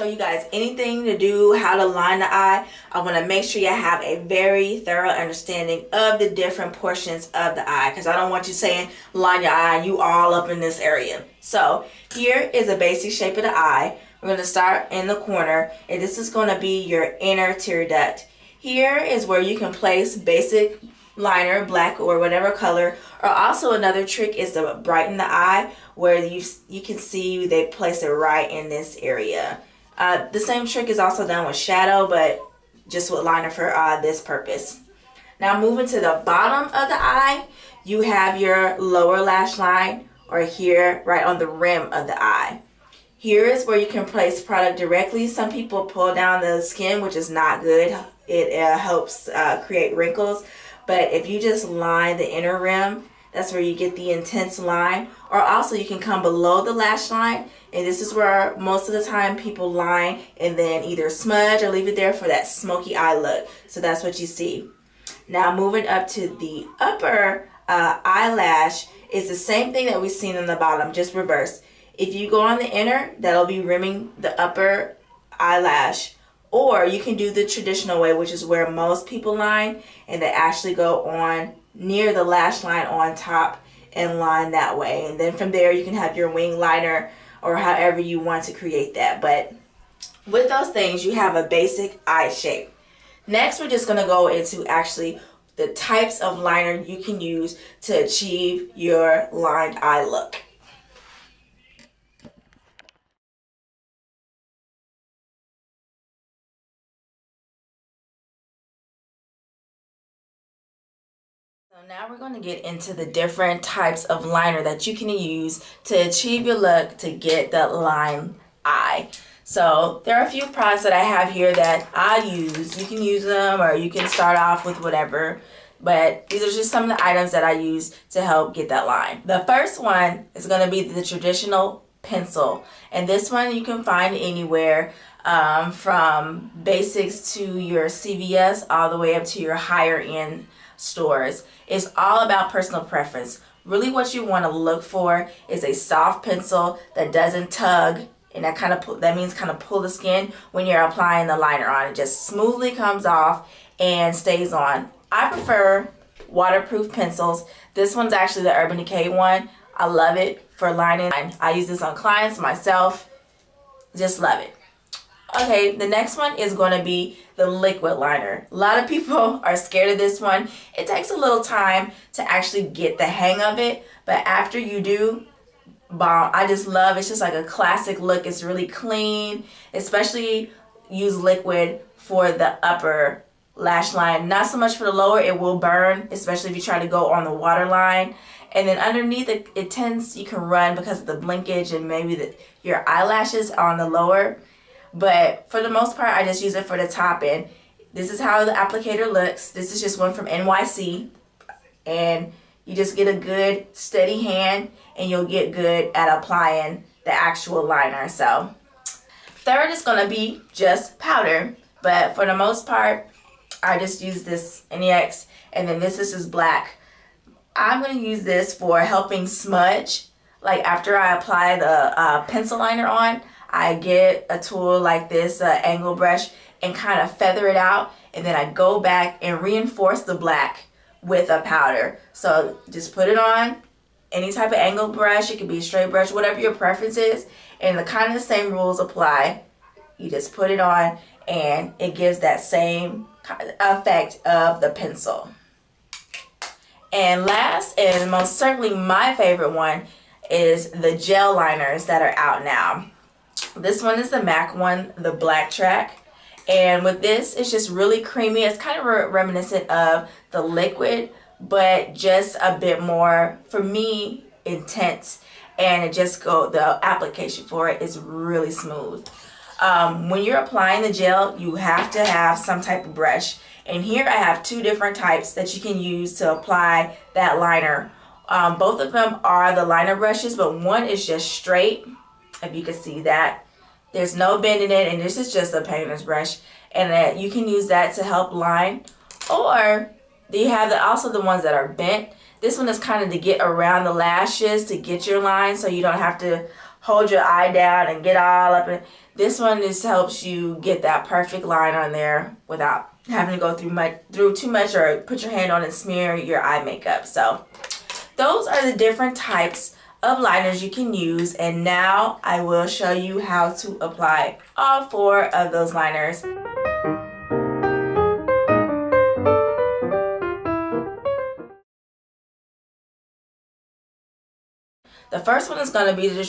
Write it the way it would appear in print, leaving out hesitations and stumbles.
show you guys anything to do, how to line the eye, I want to make sure you have a very thorough understanding of the different portions of the eye, because I don't want you saying line your eye and you all up in this area. So here is a basic shape of the eye. We're going to start in the corner, and this is going to be your inner tear duct. Here is where you can place basic liner, black or whatever color, or also another trick is to brighten the eye, where you can see they place it right in this area. The same trick is also done with shadow, but just with liner for this purpose. Now moving to the bottom of the eye, you have your lower lash line, or here right on the rim of the eye. Here is where you can place product directly. Some people pull down the skin, which is not good. It helps create wrinkles. But if you just line the inner rim, that's where you get the intense line. Or also you can come below the lash line, and this is where most of the time people line and then either smudge or leave it there for that smoky eye look. So that's what you see. Now moving up to the upper eyelash is the same thing that we've seen on the bottom, just reverse. If you go on the inner, that'll be rimming the upper eyelash. Or you can do the traditional way, which is where most people line, and they actually go on near the lash line on top and line that way. And then from there you can have your wing liner or however you want to create that. But with those things, you have a basic eye shape. Next, we're just going to go into actually the types of liner you can use to achieve your lined eye look. So now we're going to get into the different types of liner that you can use to achieve your look to get the lined eye. So there are a few products that I have here that I use. You can use them or you can start off with whatever. But these are just some of the items that I use to help get that line. The first one is going to be the traditional pencil. And this one you can find anywhere, from basics to your CVS all the way up to your higher end stores. It's all about personal preference. Really what you want to look for is a soft pencil that doesn't tug, and that means kind of pull the skin when you're applying the liner on. It just smoothly comes off and stays on. I prefer waterproof pencils. This one's actually the Urban Decay one. I love it for lining. I use this on clients, myself. Just love it. Okay, the next one is going to be the liquid liner. A lot of people are scared of this one. It takes a little time to actually get the hang of it, but after you do, bomb. I just love it. It's just like a classic look. It's really clean, especially use liquid for the upper lash line. Not so much for the lower. It will burn, especially if you try to go on the water line. And then underneath it tends, you can run because of the blinkage and maybe your eyelashes on the lower. But for the most part, I just use it for the top end. This is how the applicator looks. This is just one from NYC. And you just get a good steady hand and you'll get good at applying the actual liner. So third is going to be just powder. But for the most part, I just use this NEX. And then this is black. I'm going to use this for helping smudge. Like after I apply the pencil liner on, I get a tool like this, angle brush, and kind of feather it out, and then I go back and reinforce the black with a powder. So just put it on, any type of angle brush, it could be a straight brush, whatever your preference is, and the kind of the same rules apply. You just put it on and it gives that same effect of the pencil. And last and most certainly my favorite one is the gel liners that are out now. This one is the MAC one, the Black Track. And with this, it's just really creamy. It's kind of reminiscent of the liquid, but just a bit more, for me, intense. And the application for it is really smooth. When you're applying the gel, you have to have some type of brush. And here I have two different types that you can use to apply that liner. Both of them are the liner brushes, but one is just straight, if you can see that. There's no bend in it, and this is just a painter's brush. And you can use that to help line. Or you have also the ones that are bent. This one is kind of to get around the lashes to get your line, so you don't have to hold your eye down and get all up in. This one just helps you get that perfect line on there without having to go through too much or put your hand on and smear your eye makeup. So those are the different types of liners you can use, and now I will show you how to apply all 4 of those liners. The first one is going to be the